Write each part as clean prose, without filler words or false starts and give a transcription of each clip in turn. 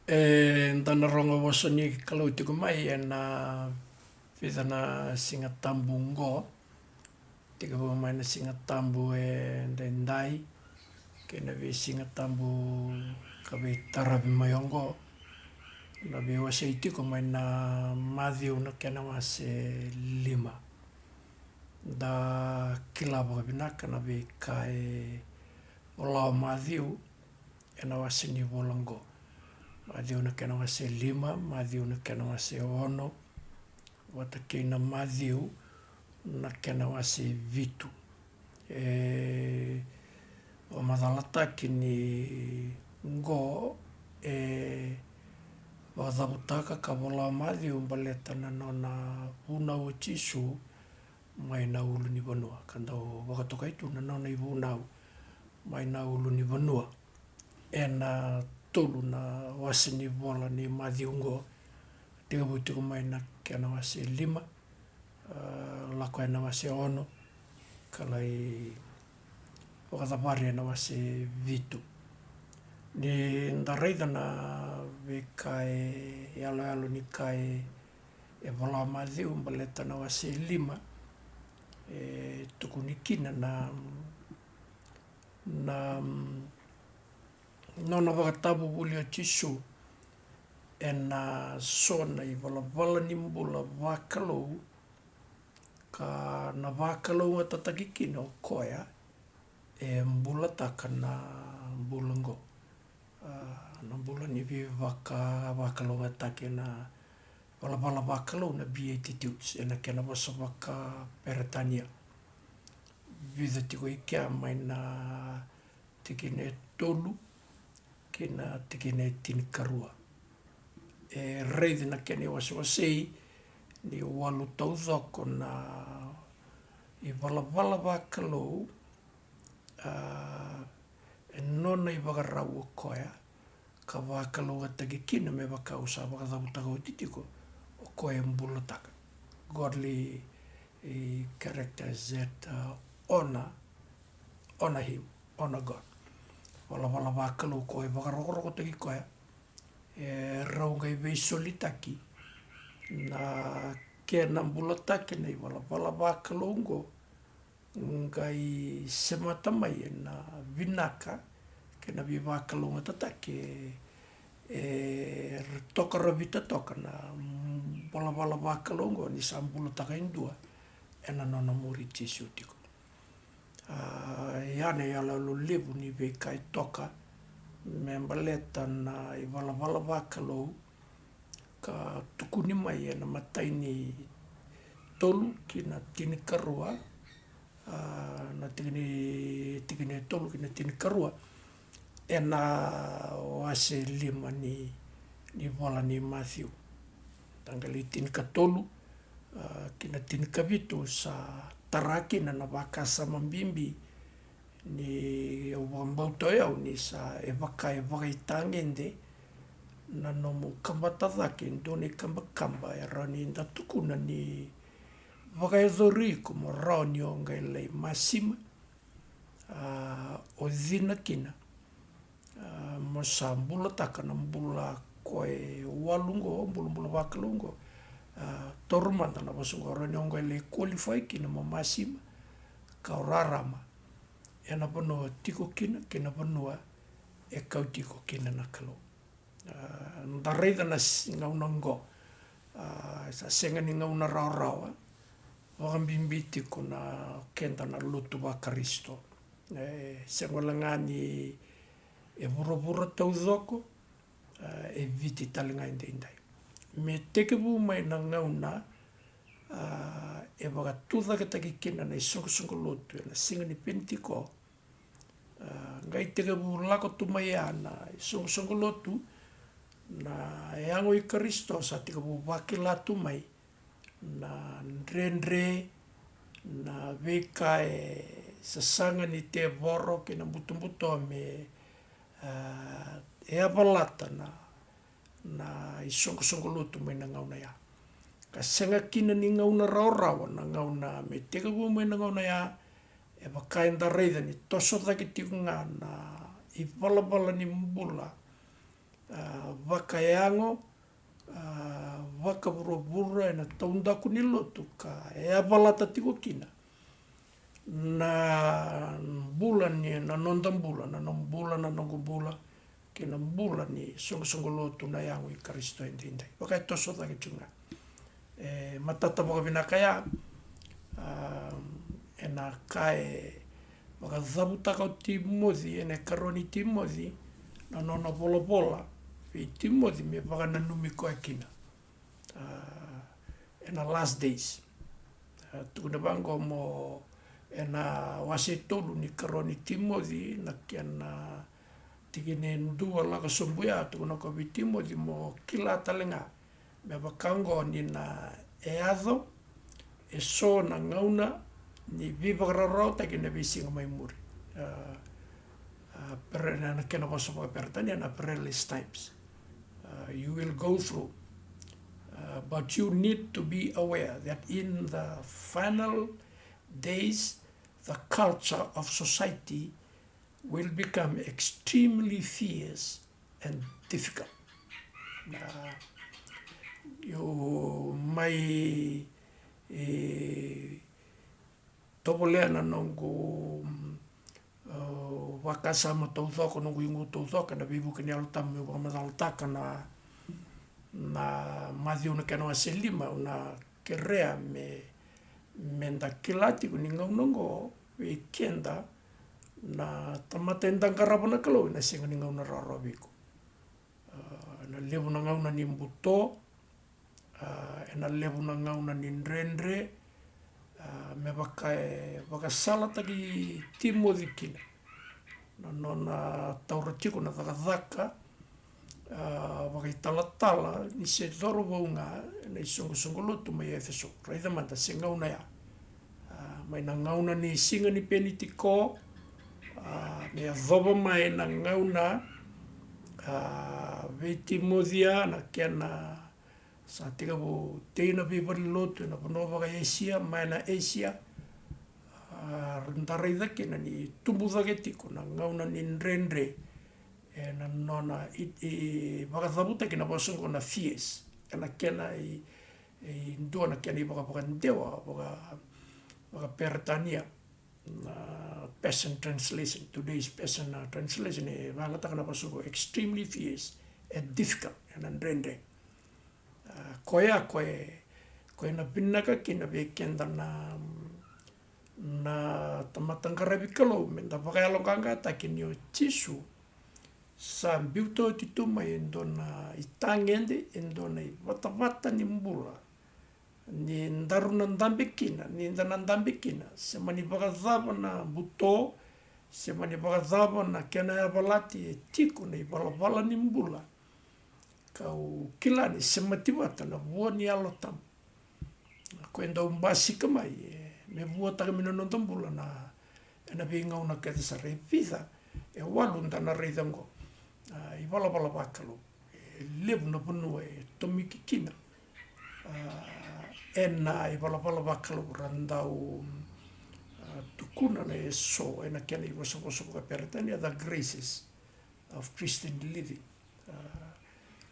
Ndana rongo wasoni kalauti kumai na vidana singa tambu ngo. Tika mai na singa tambu ndai. Kena vi singa tambu kavi tarabi mayongo. Na vi waseiti kumai na madhiu na kena wase lima. Da kilaba kabinaka na vi kai olao madhiu ena wase ni volango. Madhiu na kena wase lima, madhiu na kena wase ono, wata keina madhiu na kena wase vitu. O madhalata kini ngo wadhabutaka kabola madhiu mbaleta na nona vuna o tisu mai na ulu ni vanua. Kanda o wakatoka itu na nona i vunau mai na ulu ni vanua. Ena tolu na wase ni vola ni madhiu ngo. Tika butuku mai na kena wase lima, lako ena wase ono, kalai wakatapari ena wase vitu. Ni ndareida na vi kai yalo ni kai vola madhiu mbaleta na wase lima. Tuku ni kina na nona wakatabu buli o tisu ena sona i vala ni mbula wakalou ka na wakalou nga tatakikina o koia mbula taka na mbula ngo. Na mbula ni vi wakalou nga take na vala wakalou na beatitudes ena kena wasa waka peretania. Vida tiko ikia mai na tikine tolu kina tikine tinikarua. Reidi na kene wasei ni walu tauzoko na i vala wakalou nona i wakarau o koia ka wakalou atakikina me wakausa wakathabutaka o titiko o koia mbulataka. Godly characters that honor him, honor God. Vala wakalou koia wakaroko taki koia. Raunga i vei solitaki na kena mbulatake na i vala wakalou ngo. Ngai sematamai na vinaka kena vi wakalou nga tatake toka ravita toka na vala wakalou ngo ni sa mbulataka indua ena nona muri tisu tiko. Iane yala lo levu ni vei kai toka me mbaleta na i vala wakalou ka tukuni mai ena matai ni tolu ki na tinikarua na tikine tolu ki na tinikarua ena wase lima ni vola ni Matthew. Tangali tinika tolu ki na tinikavitu sa tarakina na wakasa mambimbi ni wambauto yau ni sa wakaitangende na nomu kambatadaki ndoni kamba rani ndatukuna ni wakaidhoriku mo rani o ngai masima o dhina kina mo sa mbula taka na mbula koe walungo mbula wakalungo torumanda na wasungo rani o ngai qualify kina mo masima ka rarama ena panua tiko kina panua kau tiko kina na kalau. Ndareida na ngauna ngo. Sa senga ni ngauna rao. Wakambimbi tiko na kenda na lutu wa Karisto. Senga langani vura tauzoko viti talinga indai. Me tekebu mai na ngauna wakatudha kitaki kina na isongo lutu na singa ni pentiko. Ngai tekebu lako tumaya na isongo lutu na eango i Karisto sa tekebu wakilatu mai na ndrendre na veka sasanga ni te voro kina buto me avalata na isongo lutu mai na ngauna ya. Kasenga kina ni ngauna rao na ngauna me tekebu mai na ngauna ya wakainda reida ni toso taki tikunga na i vala ni mbula vakaeango, vakavuruvura ena taundaku ni lotu ka e avalata tiko kina. Na bulan ni na nondambula, na nombula na nongubula, kina bulan ni songo lotu na yangu I Karisto endindai. Wakai toso taki tunga. Matata waka vinakaya, ena kai waka zabutaka o Timothy, ena karoni Timothy, na nona pola vi Timothy me waka nanumi koe kina. Ena last days. Tukuna bango mo ena wase tolu ni karoni Timothy, na kiana tikine ndua laka sombuya, tukuna ko vi Timothy mo kila talenga. Me wakango ni na eadho, e so na ngauna, ni vivakararau taki na visinga mai muri. Na kena wasopa peratani na perilous times. You will go through. But you need to be aware that in the final days, the culture of society will become extremely fierce and difficult. You mai topolea na nongo wakasama tauthoka nongo ingo tauthoka na vivu kani alutamu wa mazalutaka na madhi una kena waselima una kerea me menda kilati kuni nongo weekenda na tamata endangarapa na kalau na singa ni ngauna rarabiku na levu na ngauna ni mbuto ena levu na ngauna ni nrendre me waka sala taki Timothy kina na nona tauratiko na thakathaka waka italatala ni se thoro waunga na isongo lotu mai Efeso raitha manta se ngauna ya mai na ngauna ni singa ni penitiko me adhobo mai na ngauna ve Timothia na kiana sa tika po teina pipari lotu na panova ka Asia, mai na Asia rintareitha kina ni tumbuthake tiko na ngauna ni nrendre na nona wakathabuta kina pasungo na fierce na kena ndua na kena waka ndewa waka peratania na Passion Translation, today's Passion Translation wangata kana pasungo extremely fierce and difficult na nrendre koe na pinaka kina vekenda na tamatangarabi kalau menda wakayalonganga takini o tisu sa biuto tituma endona itangende endona watawata ni mbula ni ndaruna ndambikina ni ndana ndambikina semani wakazava na buto semani wakazava na kena ya valati tiku na iwalavala ni mbula kau kilani sematiwata na vua ni alotam kwenda umbasi kamai me vua taka mina nontambula na vinga una kete sa repitha e walunda na reithango i wala wakalo levu na punua tomiki kina ena i wala wakalo randau tukuna na so ena kena i wasaposo ka peratania the graces of Christian living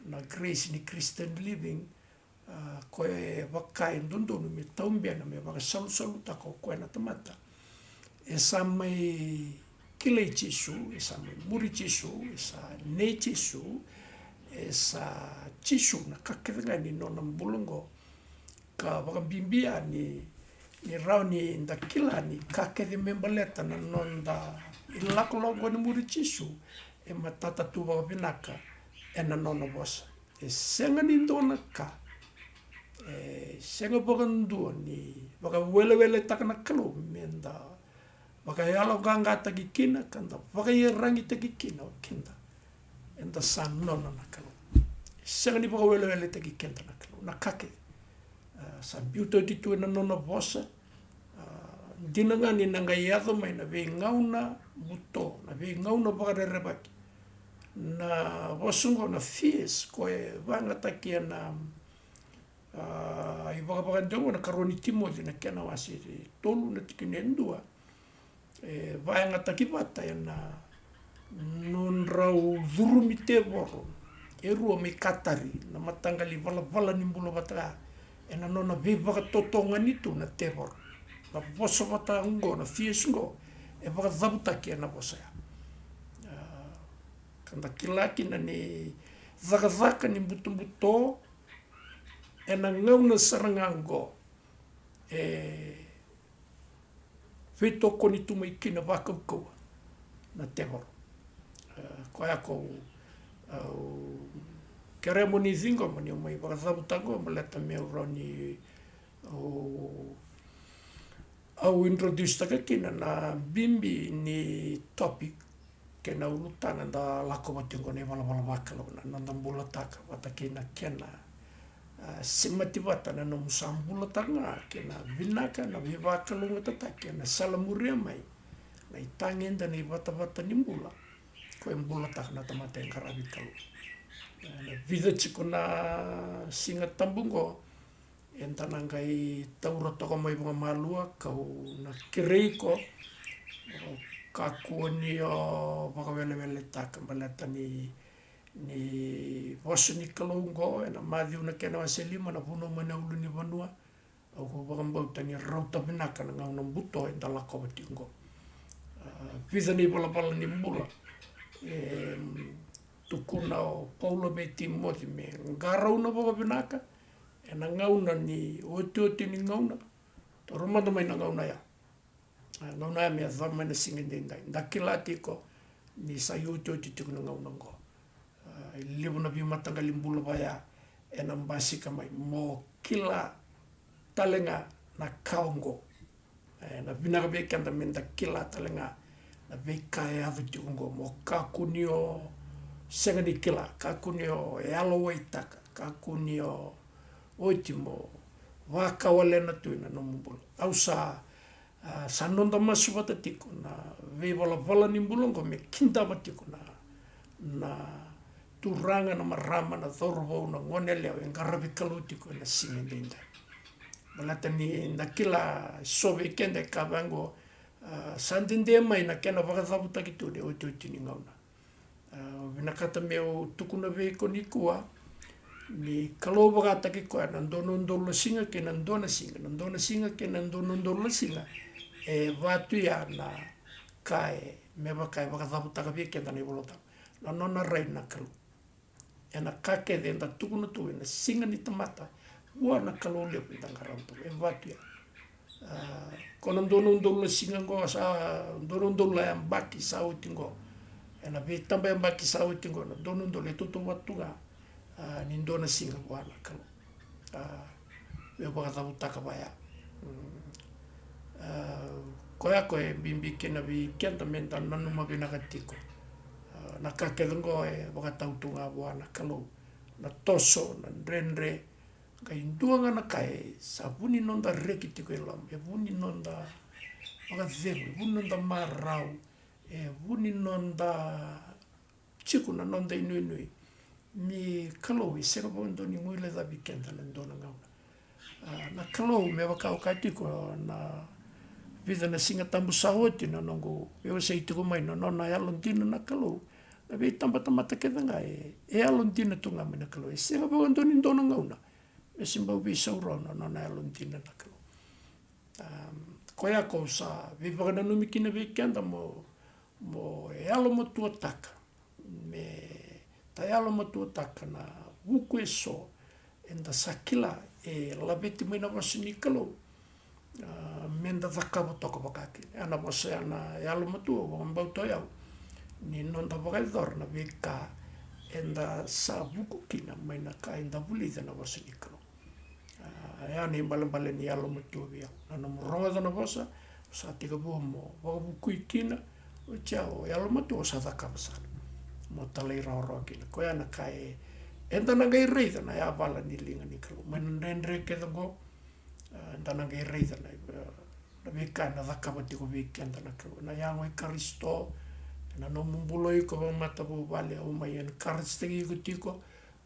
na grace ni Christian living koe wakai ndondonu me taumbiana me waka salu tako koe na tamata e sa mai kile chisu e sa mai muri chisu e sa ne chisu e sa chisu na kaketanga ni nona mbulungo ka waka bimbia ni rau ni nda kila ni kakete membaleta na nonda ilako logo ni muri chisu e matata tu waka pinaka e na nona bosa e senga ni ndona ka senga waka ndua ni waka wele takana kalu menda waka yalo ganga taki kina kanda waka yerangi taki kina kinda enda san nona na kalu senga ni waka wele taki kenda na kalu na kake sa biuto titu na nona bosa dinanga ni nanga yado mai na ve ngauna buto na ve ngauna waka rerebaki na wasungo na fierce koe wanga takia na i wakapakandongo na karoni Timothy na kena wasi tolu na tikinendua wanga takipata ya na non rau dhurumite woro e rua me katari na matangali vala ni mbula bata e na nona beba totonga nitu na tevor na bosa bata ngo na fiesngo e baka zabuta ki na bosa kanda kilaki na ni zaka ni buto e na ngauna sarangango e whitoko ni tumai kina wakaukau na tevor koe ako kere mo ni zingo mo ni umai wakazabutango mo leta me urani au introduce taka kina na bimbi ni topic kena urutana da lako batingo ne wala wakalo na nandambula taka wata kina kena simati wata na musambula tanga kena vinaka na vivakalo ngata kena salamuria mai na itangenda ni wata ni mbula koe mbula taka na tamata yang karabitalo na vida chiko na singa tambungo entanangai taura toko mai bunga malua kau na kireiko kakua ni o wakawele taka balata ni wasu ni kalungo na madhi una kena waselima na puno mana ulu ni vanua au ko wakambauta ni rauta binaka na ngauna mbuto enta lako batingo vida ni pala ni mbula tukuna o Paulo me Timothy me ngarau na wakabinaka e na ngauna ni ote ni ngauna to romanda mai na ngauna ya me azama na singendenda ndakilati ko ni sayote tukuna ngauna ngo libu na bimatanga limbula baya e na mbasika mai mo kila talenga na kaungo na binaka be kanda menda kila talenga na be kai avutungo mo kakunio segani kila kakunio e alo waitaka kakunio oitimo waka wale na tuina no mumbula au sa sanonda masu bata tiko na vala ni mbulongo me kinta batiko na turanga na marama na thorbo na ngonele o ngarabi kalutiko na singendinda balata ni ndakila sobe kende kabango sandinde mai na kena vakazabuta kitu de oitini ngauna vinakata meu tukuna veko ni kua ni kalau bagata ki ko na ndonondolo singa ke na ndona singa ke na ndonondolo singa e vatu ya na kai me bakai vakazabuta ka veke na ni volota na nona reina kalu ena kake de nda tukuna tu na singa ni tamata wa na kalu le pintangarauto e vatu ya kono ndonondolo singa ngo sa ndonondolo ya mbaki sa utingo ena be tamba ya mbaki sa utingo na ndonondolo tutu watuga ni ndona singa wana kalo me baka baya koe bimbi kena bi kenta menta nanu mabina katiko na kakelengo e baka tautunga wana kalo na toso na renre kai nduanga na kai sabuni nonda rekitiko elam e buni nonda baka zebu buni nonda marau e buni nonda chiku na nonda inui mi kalau i sera bondo ni muile da bikenda na ndona ngauna na kalau me wakau katiko na vida na singa tambu sahoti na nongo eu sei tuku mai no nona alontina na kalau na be tamba tamata kedanga e alontina tunga me na kalau e sera bondo ni ndona ngauna e simba bi sauro na nona alontina na kalau koia ko sa viva na numikina bikenda mo e alo mo tuataka me tai alo matua taka na wuku e so enda sakila e labeti mai na wasini kalau menda thakabo toko bakaki ana wasa ana e alo matua wambau toi au ni nonda bakaidor na veka enda sa wuku kina mai na ka enda vulida na wasini kalau e ana imbale ni alo matua via ana moronga na wasa sa tika buomo wuku ikina o chao e alo matua sa thakabo sana mo talai rao kina ko ana kai enta na gai reida na ya bala ni linga ni kalu man rendre ke go enta na gai reida na veka na vakabati ko veka enta na kalu na ya ngoi karisto na no mumbuloi ko mata bo vale o mai en karistegi ko tiko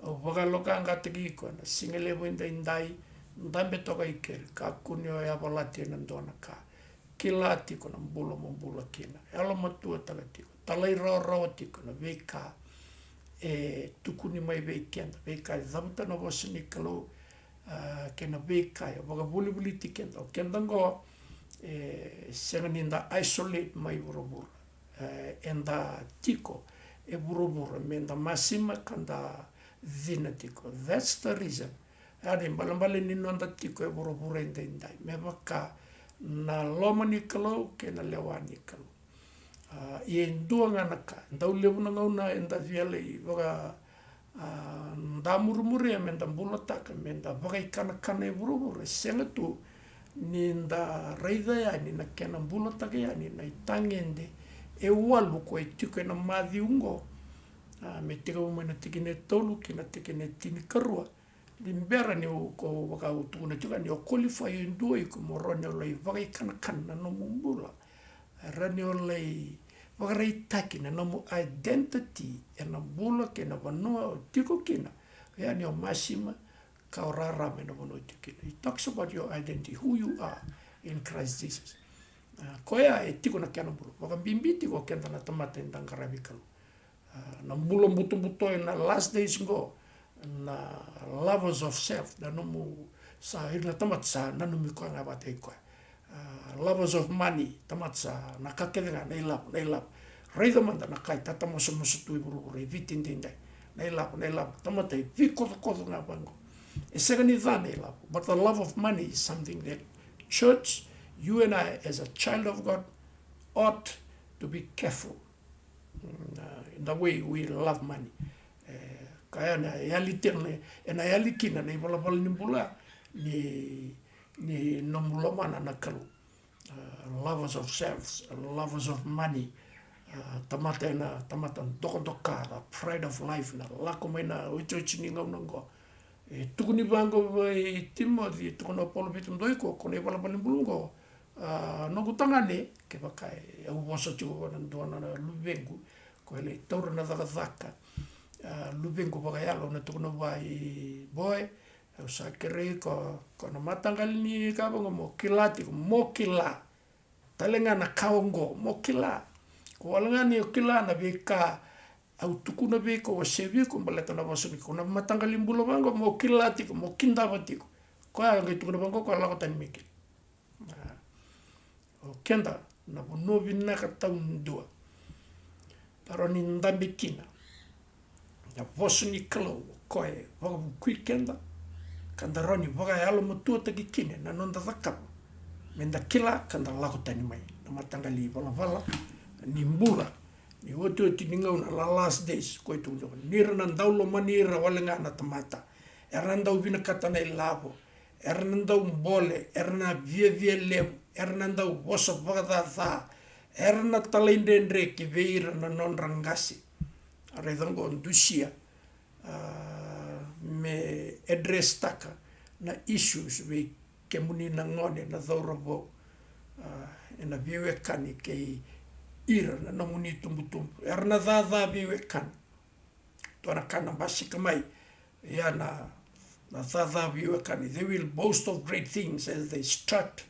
o vagalo ka ngate ki ko na singele bo indai ndambe to kai ker ka kunyo ya balati na ndona ka kilati ko na mbulo kina elo matua talati talai rao tiko na veka tukuni mai vei kenda vei kai zamta na wasini kalau kena vei kai waga buli ti kenda kenda ngo senganinda isolate mai burubura enda tiko burubura menda masima kanda zina tiko. That's the reason ade balambale nino anda tiko burubura indai me baka na loma ni kalau kena lewani kalau dua nganaka ndau levuna ngauna enda viale waga nda murumuri menda bulataka menda waga ikana burubura senga tu ni nda reida ya ni na kena bulataka ya ni na itangende walu ko tiko na madhiungo me tika umana tikine tolu kina tikine tini karua limbera ni ko waga utuna tika ni qualify ndoi ko morone lai waga ikana no mumbula rani olai wakarai takina no identity ena bula kena vanua tiko kina yani o masima kaurara me no vanua tikina. It talks about your identity, who you are in Christ Jesus. Koya tiko na kena bula waka bimbi tiko kenta na tamata indang karabikalu na bula buto na last days go na lovers of self na nomu sa ina tamat sa nanumi ko nga batay ko lovers of money tamatsa nakakedenga nailap reida manda nakai tata moso tu buru vitin dindai nailap tamatai vi kodo nga bango esegani nailap. But the love of money is something that church, you and I as a child of God ought to be careful in the way we love money. Kaya na yaliterne ena yalikina na ibalabal nimbula ni nomulomana na kalu lovers of selves, lovers of money, tamata doka pride of life na lako mai na uchochi ni ngaunango tukuni bango Timothy tukuna Paulo bitum doiko kone balabal bulungo no tangane ke bakai au boso chugo na dona lubengu ko ele taura na zaka lubengu bagayalo na tukuna bai boy sa kere ko na matangal ni ka bango mo kila talenga na kaongo mo kila ko walanga ni kila na beka au tukuna beka o sebi ko baleta na boso ko na matangal imbulo bango mo kila tiko mo kinda batiko ko ya ngai tukuna bango ko la ko tan mikil o kenda na no vinna ka taundua pero ni ndambikina ya boso ni klo ko e wa kenda kanda roni voga yalo mutua taki kine na nonda zakap menda kila kanda lako tani mai na matanga li vala ni mbula ni wotu tiningau na la last days ko itu nira na ndaulo manira walenga na tamata eranda ubina kata na ilabo eranda umbole erna vie lem erna wosa voga za erna talendendre ki veira na non rangasi aredongo ndusia me address taka na issues we kemuni na ngone na dhaurabo na biwe kani ke ira na namuni tumbutumbu erna dha biwe kan to na kana basika mai ya na dha biwe kani they will boast of great things as they strut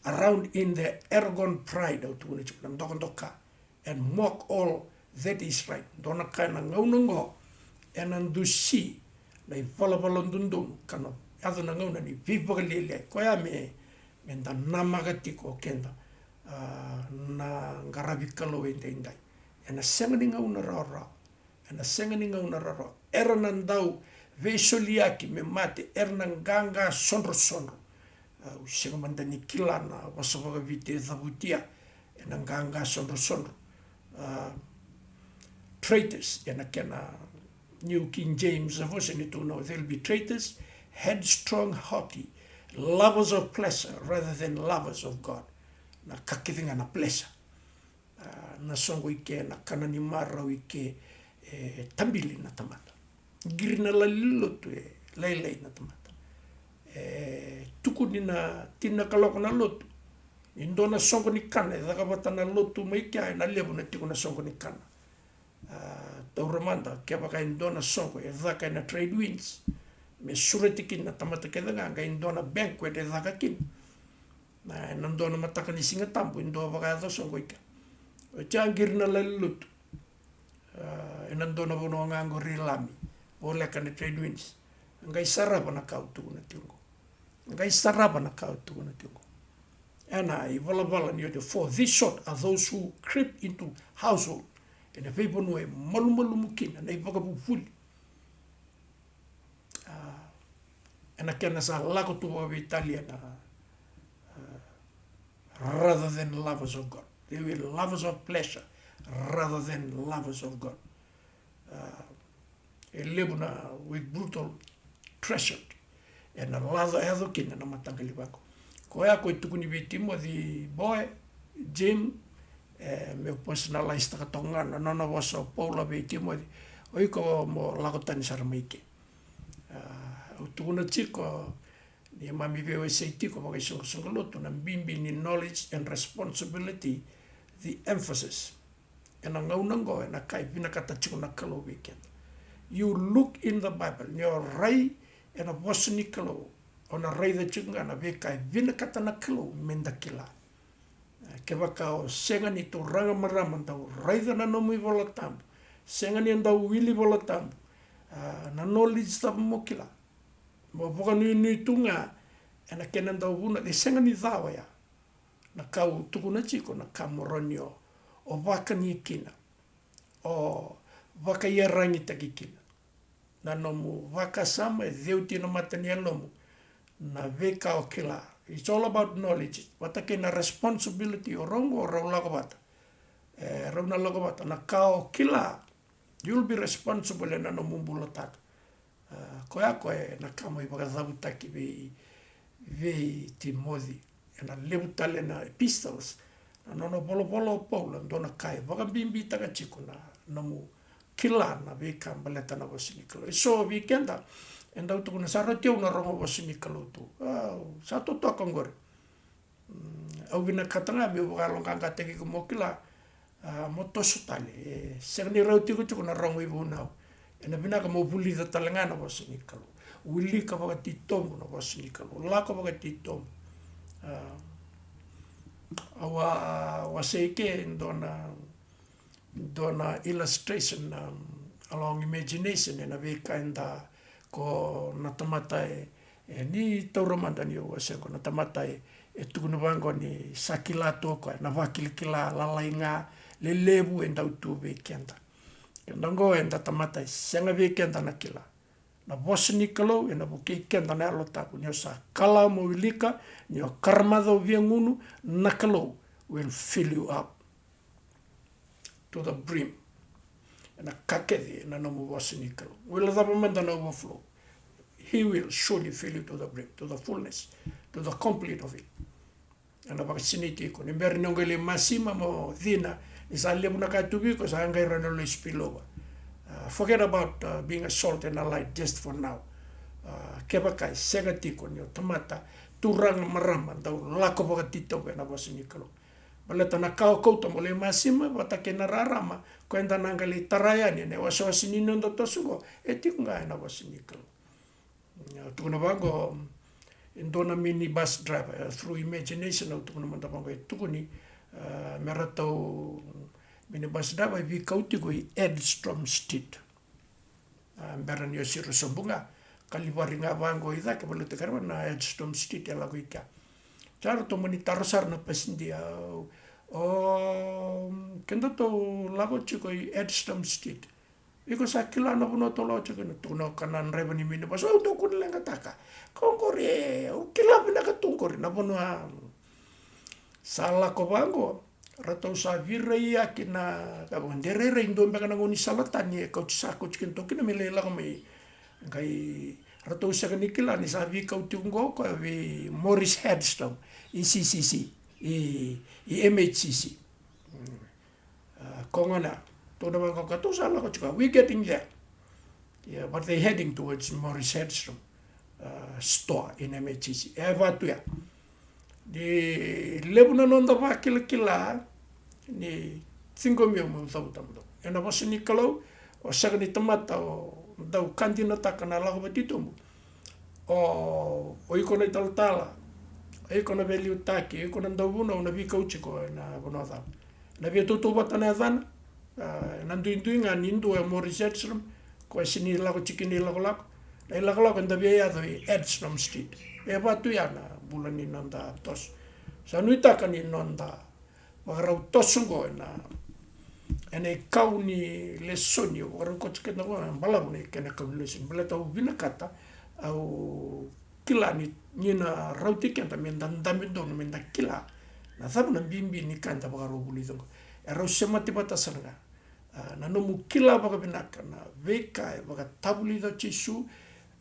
around in their arrogant pride out when it's ndoka and mock all that is right dona kana ngaunongo enandusi na ipala ndundum kana aduna ngauna ni vipagalele ko ya me menda namagatiko kenda na garabikalo endai ena sengani ngauna rara ernandau vesoliaki me mate ernanganga sonro usenga mandani kilana wasawaga vite zabutia enanganga sonro traitors ena kena New King James version to know they'll be traitors, headstrong, haughty, lovers of pleasure rather than lovers of God. Na kakivinga na pleasure. Na songo ike na kanani mara ike tambili na tamata. Girina lalilo tu lailai na tamata. Tuku nina tina kaloko na lotu. Indo na songo ni kana. Zakabata na lotu maikia na lebu na tiku na songo ni kana. Tauramanda kia baka indona songo e dhaka na trade winds me suretikin na tamata kedanga nga indona banquet e dhaka kin na nandona mataka ni singa tampo indo baka songo ika o tiangir na lalut e nandona vono ngango rilami o leka ne trade winds ngai sarapa na kautu na tiungo ngai sarapa na kautu na tiungo ana I vala ni de for this sort are those who creep into household and if people know malu mukina na ipaka pupuli ana kena sa lako tu wa Italia na rather than lovers of God. They were lovers of pleasure rather than lovers of God. E lebuna with brutal treasure. E na lazo edo kina na matanga libako. Ko ea koe tukuni vitimo the boy, Jim, me personalize taka tonga na nana wasa Paula vitimo di oiko mo lakotani saramaike. O tukuna tiko ni mami veo se tiko waka isonga loto na bimbi ni knowledge and responsibility, the emphasis. E na ngaunango e na kai pina kata tiko na kalo weekend. You look in the Bible, ni o rai e na wasani kalo, o na rai da chunga na wekai vina kata na kalo menda kila. Ke waka o senga ni to ranga marama tau rai da na nomu I vola tambu, senga ni andau wili vola tambu, na knowledge tapu mo kila. Mo poka nui tunga, e na kena andau huna, de senga ni dhawa ya, na kau tukuna chiko na kamoroni o waka ni kina, o waka ia rangi taki kina. Na nomu waka sama e dheuti na matani alomu, na veka o kila. It's all about knowledge. Wata kena responsibility o rongo o rau lakawata. Rauna lakawata, na kao kila, you'll be responsible na nomu mbula taka. Koe koe na kamo I wakathabu taki vei Timothy. E na lebu tale na epistles, na nono polo Paula, dona kai, wakabimbi taka chiko na nomu kila na veka mbaleta na wasinikalo. So weekenda, e ndau tuku na saratio na rongo wasinikalo tu. Sato toa ngore. Au vina katanga me wakalonganga teki kumokila, motoso tale. Segni rautiku tuku na rongo ibu nao. E na vina ka mopuli da talanga na wasinikalo. Wili ka wakatitomu na wasinikalo. Lako wakatitomu. Awa waseike dona illustration along imagination e na veka enda ko natamata e ni tauramanda ni o se ko natamata e tukuna wango ni sakila toko na wakilikila lalainga le lebu enda utu vekenda. Ndongo enda tamata senga vekenda na kila. Na bosni kalo e na buke kenda na alota ni sa kala mo wilika ni o karmado viengunu na kalo will fill you up to the brim. And a kakedi na no mu bosni kalo. Will the moment an overflow. He will surely fill you to the brim, to the fullness, to the complete of it. And a vaccinity ko ni ber nongeli masima mo dina is a lebu na kai tubi ko sa ngai ranolo spill over. Forget about being a salt and a light just for now. Kebakai segatiko ni tomata turang marama dau lako bagatito na bosni kalo. Baleta na kao kouta mo le masima bata ke na rarama ko enda nangali tarayani ne waso sinino ndo tosugo etikunga na bosni kalo. Tukuna bango indona mini bus driver through imagination au tukuna manda bango tukuni meratau mini bus driver vi kauti ko Edstrom Street. Beran yo siru sombunga kaliwaringa bango ida ke bolete karwa na Edstrom Street ya lagu ika. Charo to moni tarosar na pasindia o kendo to lago chiko Edstrom Street. Iko sa kila na puno tolo chiko na tuno kanan reveni mini bus o to kun lenga taka. Kongore o kila pina ka tungkore na puno sala ko bango rato sa virreia kina ka bandere indo mbaka na ngoni salatani ko tsako chikin to kina mele la mai kai rato sa kanikila ni sa vi ka utungo ko vi Morris Headstone ECCC MHCC kongana to na ko ka to sala ko chika we getting there, yeah, but they heading towards Morris Headstone store in MHCC eva tu ya di lebuna nonda wakila ni 5,000 mo sabutamdo ena bosni kalo o sagni tamata o dau kantina takana lago batito o ikona taltala ikona veliu taki ikona ndabuna una vika uchiko na bonota na via tutu batana zana Nanduindui nga nindu e mo research ram ko sini lako chikini lako nda via the Edstrom Street e batu yana bulani nanda tos sanuita kani nanda magarau tosungo na ene kauni lesoni orang ko chikena ko balabune kena kauni lesoni belata ubina kata au kila ni na rauti kenta menda ndamindo menda kila na sabuna bimbi ni kanta bagaro bulizongo ero semati batasanga na nomu kila baga binaka na veka baga tabuli da chisu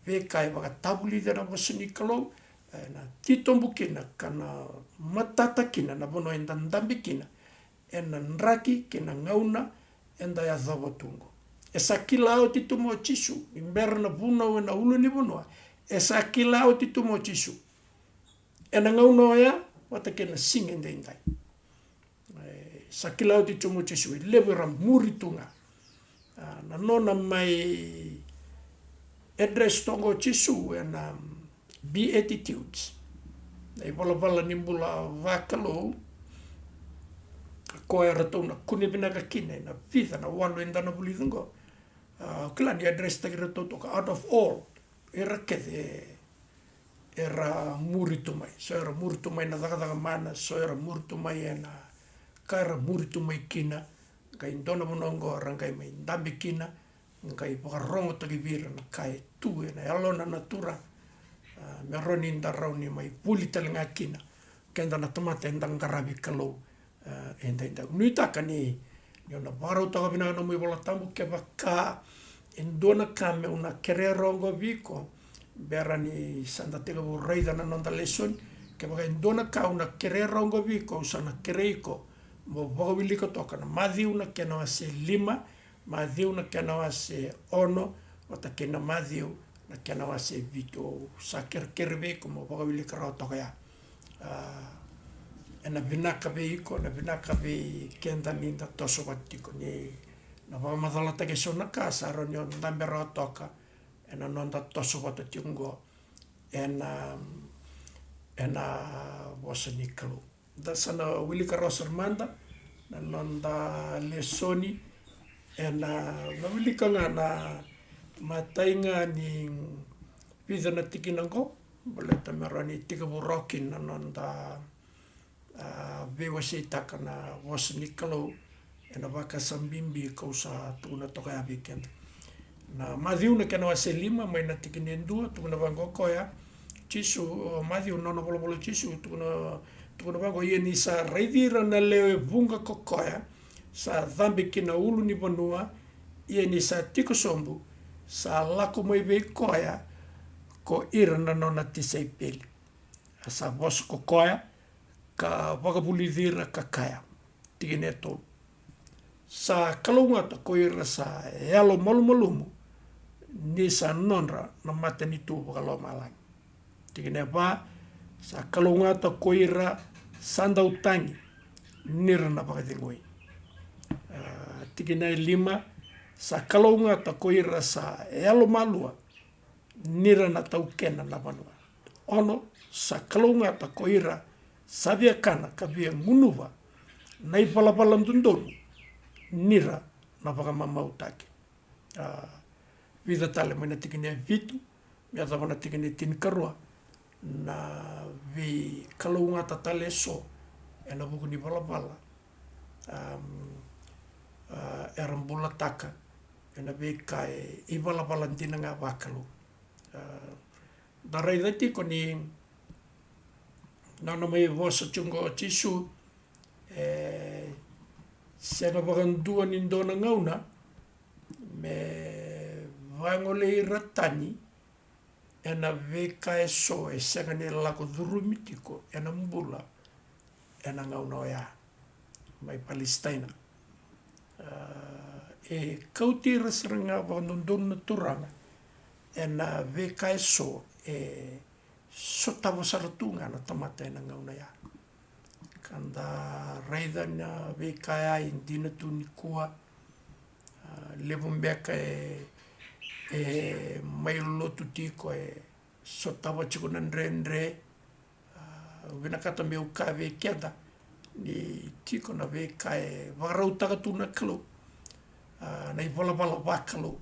veka baga tabuli da na bosini kalo na titombukina kana matata kina na bono enda ndambikina ena nraki kina ngauna enda ya zabotungo esa kila o titumo chisu imberna buno na uluni buno esa kila o titumo chisu ena ngauna ya watakena singende indai sakila o titumo chisu lebera muritunga na nona mai address tongo chisu ena beatitudes e vala nimbula vakalo ko era tona kuni binaka kine na fitha na walo indana bulidungo kila ni address tagira toka out of all era kede era muritumai so era muritumai na daga mana so era muritumai ena kara muritumai kina kai ndona monongo rangai mai ndambi kina kai pakarongo takivira na kai tu ena alona natura me roni ndaroni mai puli talenga kina kenda na tomate ndang karabi kalau enda nuita kani yona baro taga bina no muy bola tambu ke baka endona kame una kererongo viko berani santa tega vorreida na nonda lesson ke baka endona ka una kererongo viko usana kereiko mo bogo viliko toka na madhi una kena wase lima madhi una kena wase ono wata kena madhi na kena wase vito saker kerbe como bogo viliko ro toka ya ena binaka veiko na binaka ve kenda minda toso watiko ni na va madala take sona casa ronyo ndambero toka ena nonda toso watatingo ena wasanikalu da sana wilika rosermanda na nonda lesoni ena na wilika na matainga ni pizana tikinango boleta merani tikaburokin na nonda vewase takana wasanikalo ena vaka sambimbi kausa tuna toka ya weekend na madhiuna kena wase lima mai na tikine ndua tuna vango koya chisu madhiu nono bolo chisu tuna vango yeni sa raidira na leo vunga kokoya sa dhambi kina ulu ni bonua yeni sa tiko sombu sa lako mai ve koya ko ira na nona tisei peli sa bos kokoya ka wakapulidhira kakaya tigine tolu sa kalunga ta koira sa yalo malumalumu ni sa nonra na mata ni tu wakalo malang tigine pa sa kalunga ta koira sanda utangi nira na pakadingoi tigine lima sa kalunga ta koira sa yalo malua nira na taukena na vanua ono sa kalunga ta koira sabia kana kabia ngunuva nai palapala ndundonu nira na pakamama utake vida tale mana tikine vitu mia tavana tikine tinkarua na vi kalunga tatale so ena buku ni palapala erambula taka ena vi kai i palapala tinanga wakalu darai dati koni nana mai vosa chungo chisu sena bagandua ni ndona ngauna me vangole ratani ena veka so sena ne lako dhurumitiko ena mbula ena ngauna ya mai Palestina kauti rasranga bagandona turanga ena veka so so tavo saratunga na tamata na ngauna ya kanda raida na vekaya indina tuni kua levumbeka mai lotu tiko so tavo chiko na ndre vinakata meu ka vekeda ni tiko na vekaya varautaka tuna kalo na iwalavala wakalo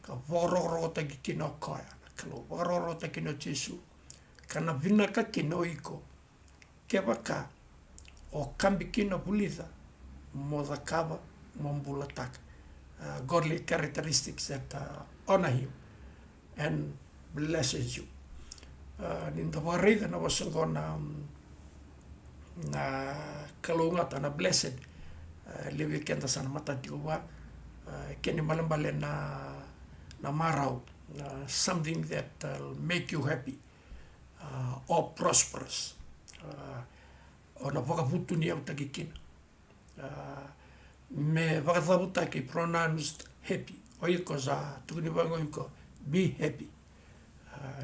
ka vororo taki kino koia kalo vororo taki no Jesu kana vinaka kino iko ke waka o kambi kino pulitha mo the cover mo mbulataka godly characteristics that honor him and blesses you ninda warida na wasango na kalungata na blessed lewe kenda sana matati wa keni malambale na marau something that will make you happy or prosperous ona whakaputu ni au takikina me whakathaputa ki pronounced happy o iko sa tukuni wango iko be happy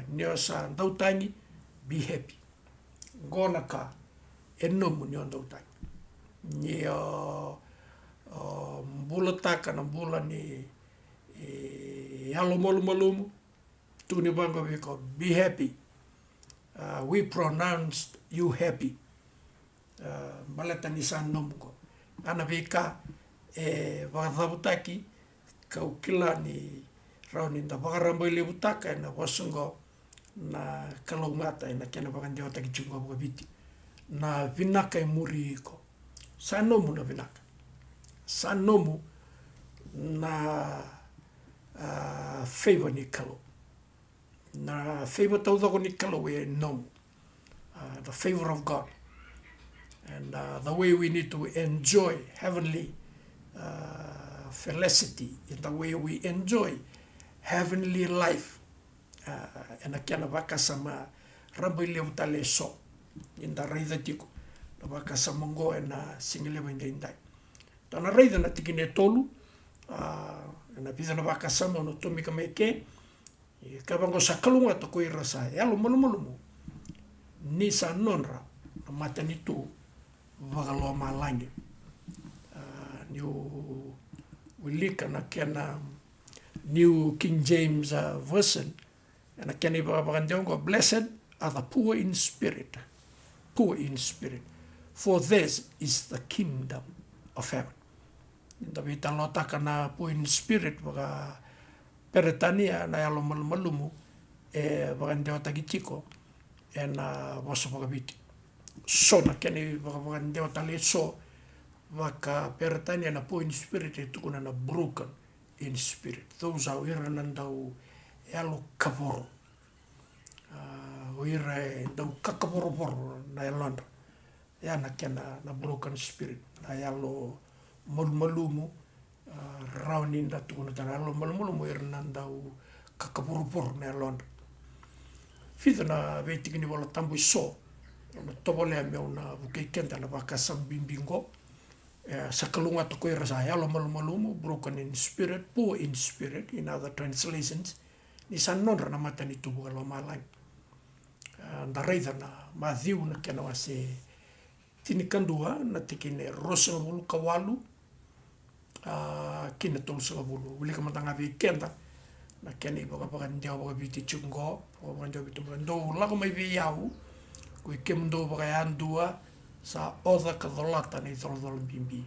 nio sa ndautangi be happy gona ka enomu nio ndautangi nio mbula taka na mbula ni halo malumu tukuni wango iko be happy we pronounced you happy malata ni sa nomu ko ana vika wakathabutaki kau kila ni rauni nda wakarambo ili utaka na wasungo na kalongata na kena wakandia wataki chunga wakabiti na vinaka muri iko sanomu na vinaka sanomu na favor ni kalo na favor taudako ni kalo we nomu the favor of God and the way we need to enjoy heavenly felicity in the way we enjoy heavenly life and akiana wakasama rambo ile utale so in the raida tiko na wakasama ngo na singile wende indai tana raida na tikine tolu na pisa na wakasama no tomika meke kabango sakalunga to ko irasa yalo malumulumu ni sa nonra na matani tu wakaloa malangi New Wilika na kena New King James Version na kena ibabakandiango blessed are the poor in spirit for theirs is the kingdom of heaven inda vitan lotaka na poor in spirit waka peretania na yalo malumu bakandio takitiko na waso bakabiti so na kena bakandio tale so waka peretania na poor in spirit tukuna na broken in spirit those are iranandau yalo kaporo uire ndau kakaporo na yalanda yana kena na broken spirit na yalo malumu rauni nda tukuna tana yalo malumu iranandau kakaporo na yalanda fito na vetikini wala tambu so na tobole me una bukekenda na waka sambimbingo sakalunga to koe rasa yalo malumu broken in spirit, poor in spirit in other translations ni sanonra na mata ni tubu alo malai nda reida na Matthew na kena wase tinikandua na tikine rosa bulu kawalu kina tolsa bulu wili ka matanga vi kenda na kena baka ndia baka biti chungo baka ndia biti ndo la ko mai vi yau ko kemndo baka yandua sa oda ka dolata ni tolol bimbi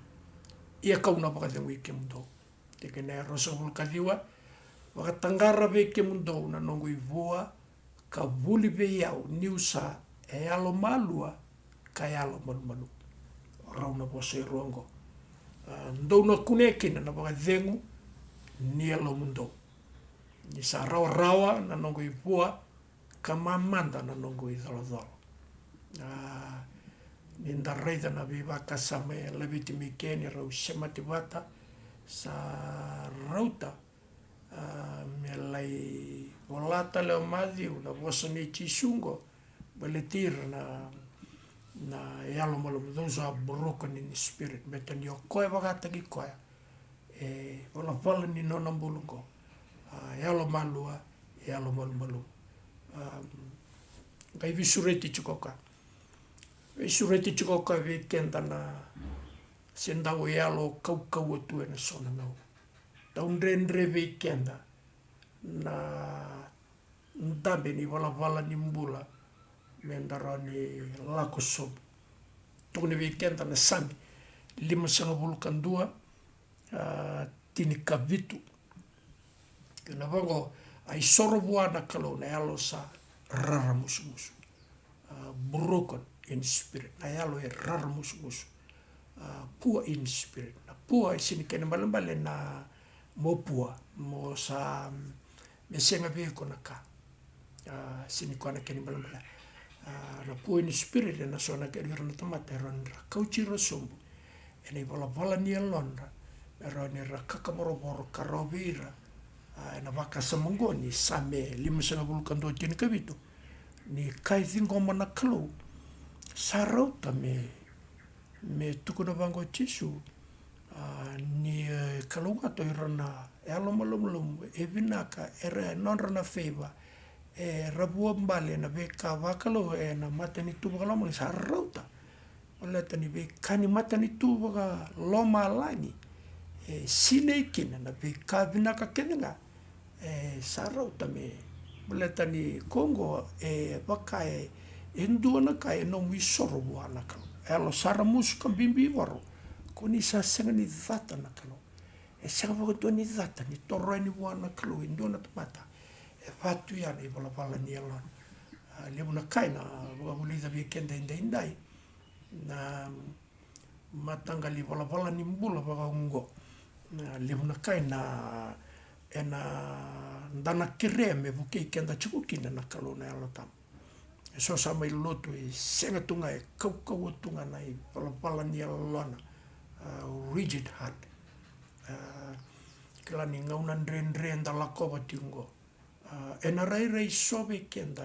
ia kauna baka de wiki mundo te que ne rosa vulkadiwa baka tangara wiki mundo na nongo ivua ka vuli ve yau niusa e alo malua ka alo malu rauna bose rongo ndo na kunekina na baka dengu ni alo mundo ni sa rawa na nongo ivua ka mamanda na nongo idolodolo ninda reida na viva kasame leviti mikeni rau semativata sa rauta melai volata leo madhiu na vosani chisungo beletir na yalo malumu those are broken in spirit metani o koe wakata ki koe vola ni nona mbulungo yalo malua yalo malumu kai visureti chukoka Sureti chuko ka weekend na sendau yalo kau tu na sona nau. Taundrendre weekend na ndabe ni wala ni mbula mendara ni lako sob. Tukuni weekend na sami 5 kandua tini kavitu. Kena vango ai sorobuana kalau na alo sa raramusumusu. Broken in spirit. Na alo e raramusumusu. Poor in spirit. Na poor sini kena balambale na mo pua. Mo sa mesenga viko na ka. Sini kona kena balambale. Na poor in spirit na so na kena na tamata ronra. Kauchi rosumbu. Ena i vala ni alonra. Ero ni ra kakaboroboro karovira. Na waka sa mongoni sa me 52 tini kavitu. Ni kaithingo mana kalau. Sa rauta me tukuna vango tisu. Ni kalau ngato irana. E alomalomolom. E vinaka. E non rana favor. E rabua mbale na veka wakalo. E na matani tuba kaloma. Sa rauta. Oleta ni veka ni matani tuba loma alani. Sine ikina na veka vinaka keninga. Sarauta me boleta ni Congo waka ndua na kai no mi soro buana kalo elo saramus ka bimbi waro koni sa senga ni data na kalo senga wako ni data ni toro ni buana kalo ndua na tamata fatu ya ni bola ni alon lebu na kai na wabuli da weekend indai na matanga li bola ni mbula waka ungo na lebu na kai na ndana kire me buke kenda chukukina na kalona ya lotam. So sa mai lotu senga tunga kau tunga na pala ni alona rigid heart. Kila ni ngauna ndren da la kova tingo. Rai sobe kenda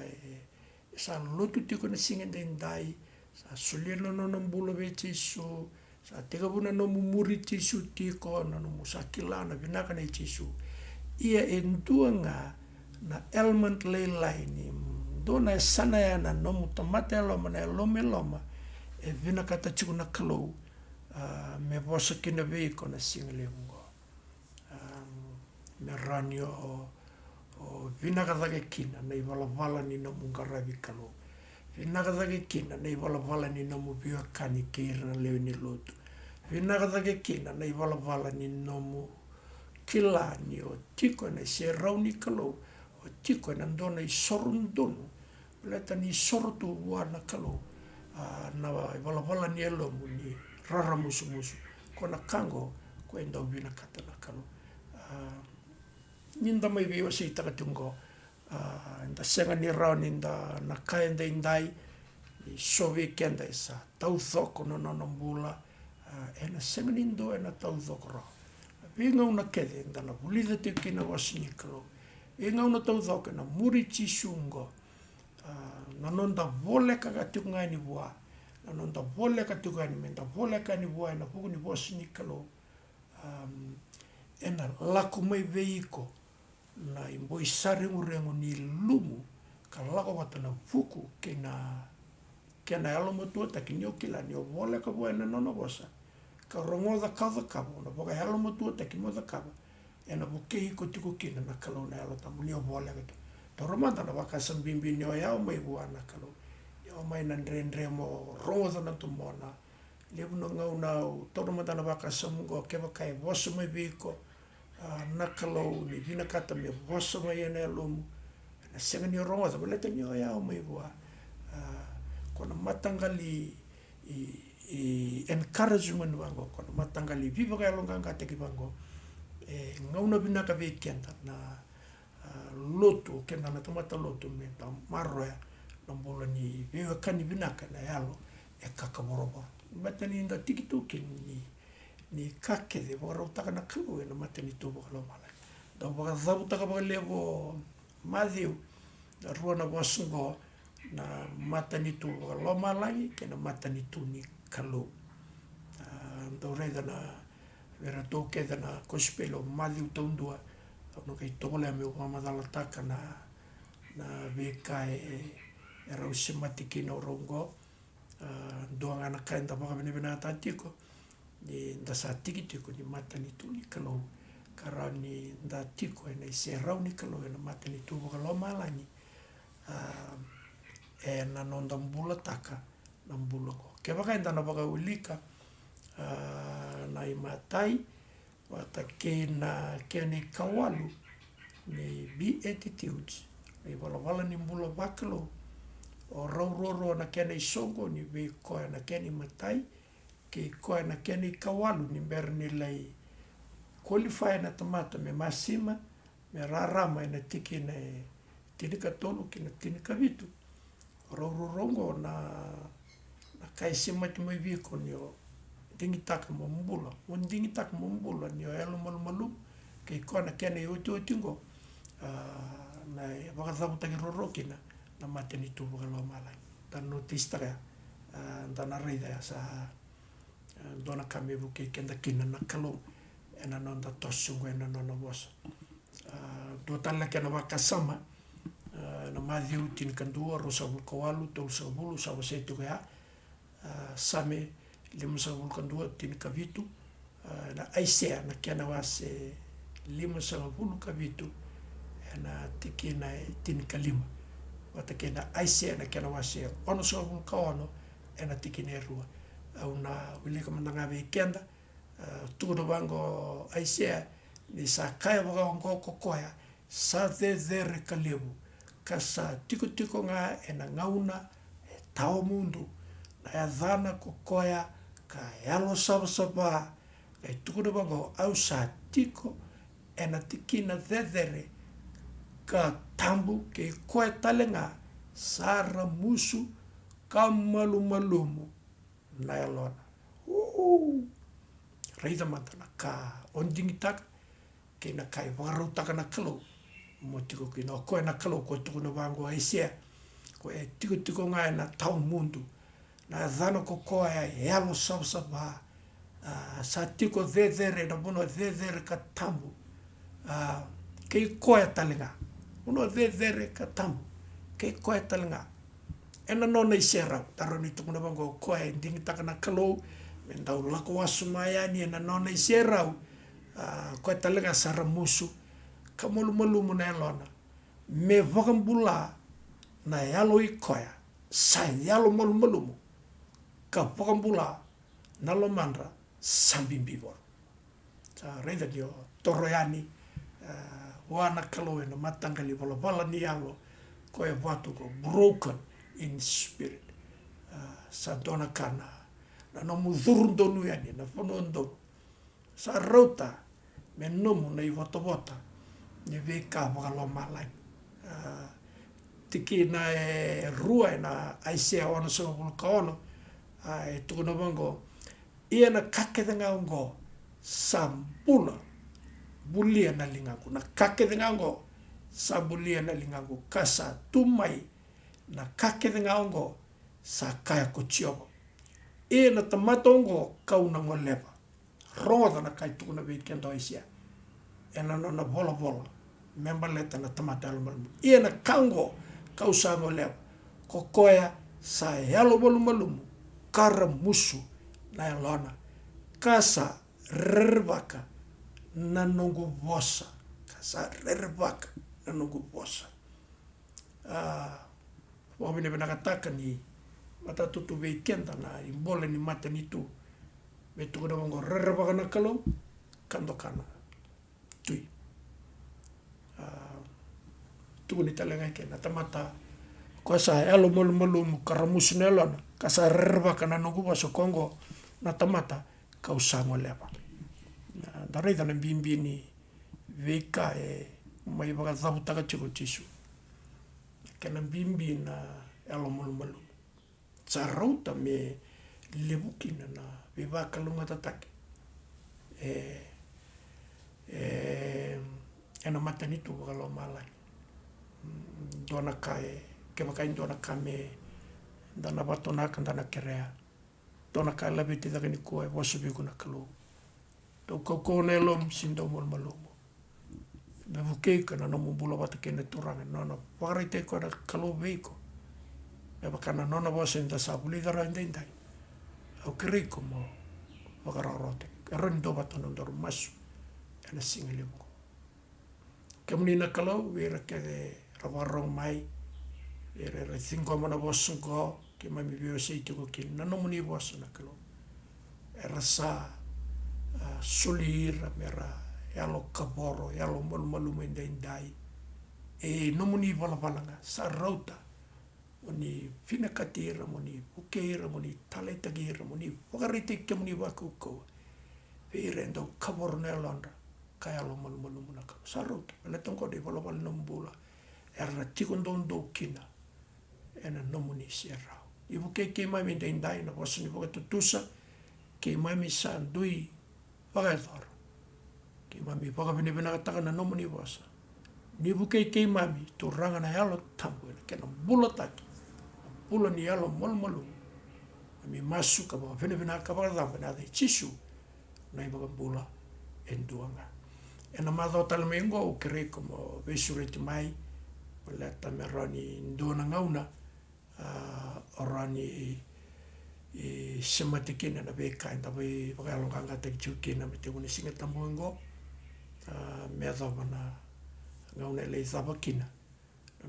sa lotu tiko na singen den dai sa sulino no mbulo veti su sa tegabuna no mumuri tisu tiko no musakilana vinaka na tisu. Ia entuanga na element leilai ni dona sana ya na nomu tamate loma na loma e vina kata chiku na kalau me vosa kina veiko na singalengo me ranio o vina kata ke kina na ivala ni nomu ngaravi kalau vina kata ke kina na ivala ni nomu biwa kani keira na leo ni lotu vina kata ke kina na ivala ni nomu kila ni o tiko na se rauni kalau o tiko na ndona i sorundono leta ni sortu wana kalau na vala ni elomu ni raramusumusu kona kango ko enda ubina kata na kalau ninda mai vio si takatungo nda senga ni rauni nda na kaenda indai ni sovi kenda isa tau thoko no mbula ena senga nindo ena tau thoko rao Inga una kede, ndana bulida te kina wasinikalo. Inga una tau thoke na muri tisungo. Na nonda vole kagatunga ni bua. Na nonda vole kagatunga ni menda vole ka ni bua na puku ni wasinikalo. Ena lako mai veiko na imboi sarengu ni lumu ka lako wata na fuku kena alomotua takini okila ni o vole ka bua na nono wasa. Ka rongo da kava na boka halo motua te ki mo da kava ena boke ko tiko kina na kalo na alo tamuli o bola gato to romanda na waka sambimbi ni o ya mai buana kalo yo mai na ndre mo rongo na tumona lebu no ngauna to romanda na waka samungo ke waka e voso mai biko na kalo ni vina kata me voso mai ena lomu na senga ni rongo da boleta ni o ya mai bua kona matangali encouragement wango kono matangali viva ka longa ngate ki wango ngauna bina ka vekenda na lotu kenda na tomata lotu me ta marroya nombola ni viva kani bina ka na yalo kakaborobo matani nda tikitoki ni kake de bora utaka na kalu na matani tu bokalo mala da bora zabu taka balevo Matthew da ruana wasungo na matani tu bokalo mala kena matani tu ni kalau dorega na vera toke na kospelo Matthew tondua no kai tole me o madala taka na veka era usimatiki no rongo doanga na kainda baka bena tatiko ni nda sa tiko ni matani tu ni kalau karani nda tiko ena se rauni kalau ena matani tu baka malani na nonda mbula taka na mbula ko ke baka enda na baka ulika na imatai wata kea ni kawalu ni beatitudes ni wala ni mula wakalo o rauroro na kea ni songo ni we koe na kea ni matai ke koe na kea ni kawalu ni mera ni lai qualify na tamata me masima me rarama ina tiki na tinika tolu ki na tinika vitu raurorongo na kaisima ti mai viko ni o dingi taka mo mbula un dingi taka mo mbula ni o elo malu ke koe na kea ni utingo na wakathapu taki roroki na mate ni tu wakalo malai dan no tistaka dan arreida sa dona kamevu ke kenda kina na kalo ena non da tosungo ena non was do tala ke na wakasama na madhiu tin kandua rosa vulkawalu tol sa bulu sa wasetu ya same lima sa vulkandua tin kavitu na aisea na kena wase lima sa bulu kavitu na tikina tin kalima wata kena aisea na kena wase ono sa vulkaono ena tikine rua au na wilika mandanga ve kenda tudo bango aisea ni sa kaya waka kokoya sa the kalebu kasa tiko nga ena ngauna tao mundu na ya dhana kokoya ka yalo sabasaba e tudo bango au sa tiko ena tikina the ka tambu ke koe talenga sara musu ka malumu na yalona reida matana ka ondingi taka ke na kai waru taka na kalo mo tiko ki no koe na kalo ko tuku na wango aisea ko e tiko ngai na tau mundu na dhano ko koe e alo sabsaba sa tiko the na bono the ka tambu ke koe talenga uno the ka tambu ke koe talenga ena nona isera taroni tuku na wango koe ndingi taka na kalo mendau lako wasumaya ni ena nona isera koe talenga sara musu ka malu na elona me wakambula na yalo i koea sa yalo malu ka wakambula na lo mandra sambimbivo sa reida dio toroyani wana kalo ena matangali wala ni yalo koe watu ko broken in spirit sa dona kana na nomu dhurundonu yani na fonondonu sa rota me nomu na i wata ni veka wakalo malai tiki na rua na aisea ono sa vulka ono e tuku na wango ia na kakethenga ongo sambula bulia na lingangu na kakethenga ongo sa bulia na lingangu kasa tumai na kakethenga ongo sa kaya kochiobo ia na tamato ongo kauna ngolepa roda na kai tuku na weekend aisea ena nona vola memba leta na tamata malumu ia na kango kausango leo kokoya sa yalo malumu kara musu na yalona kasa rerbaka na nungu bosa kasa rerbaka na nungu bosa wabine benakataka ni matatutu weekenda na imbole ni mata ni tu betu kuna wango rerbaka na kalo kandokana tui tu ni talenga ke na tamata ko sa elo malu karamusu nelona kasa rerba kana nungu baso kongo na tamata ka usango leva na darida na bimbi ni veka mai baga zabu taka chiko tisu kana bimbi na elo malu sa rauta me lebukina na viva kalunga tatake ena matanitu wakalo malai dona kai ke makai dona kame dana batona kan dana kerea dona kai la biti da ni ko e wasu bi kuna kalo to ko ne lom sindo mol malomo be buke kana no mbulo bata kene turanga no pare te ko da kalo veiko e bakana no bosen da sabuli gara ndendai au kriko mo wakara rote rondo batona ndor masu ena singile buko kemunina kalo wera ke rawarong mai era cinco mana bosungo ke mami bio sei tuko kin na no muni bosuna kalo era sa Solira mera yalo kaporo yalo malu mendai e no muni valavalanga sa rauta muni finakatira muni pukeira muni taletagira muni pakarite ke muni wakuko vire ndo kaporo nelanda kayalo malu munaka sa rauta letongko de valaval nombula era tikondondo kina ena no muni sierra ibu ke mai mendai na wasni pokatutusa ke mami sa dui pagathor ke mami pakapinipina katakana no muni wasa ni buke ke mami tu ranga na yalo tambu ke no bulataki pula ni yalo molmolu mi masu ka ba pinipina ka ba da na de chisu na iba bula enduanga ena madho talmengo kre como vesurete mai leta meroni ndona ngauna orani sematikina na beka inda be pagalonganga te chukina me teuni singa tamongo me na ngauna le zabakina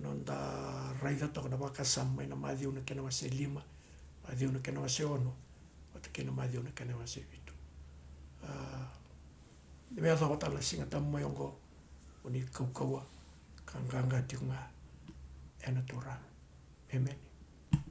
non da raida to na baka samma na madi una kena wase lima madi una kena wase ono o te kena madi una kena wase vitu me azaba la singa tamongo uni kaukawa kanganga tinga ena tora amen.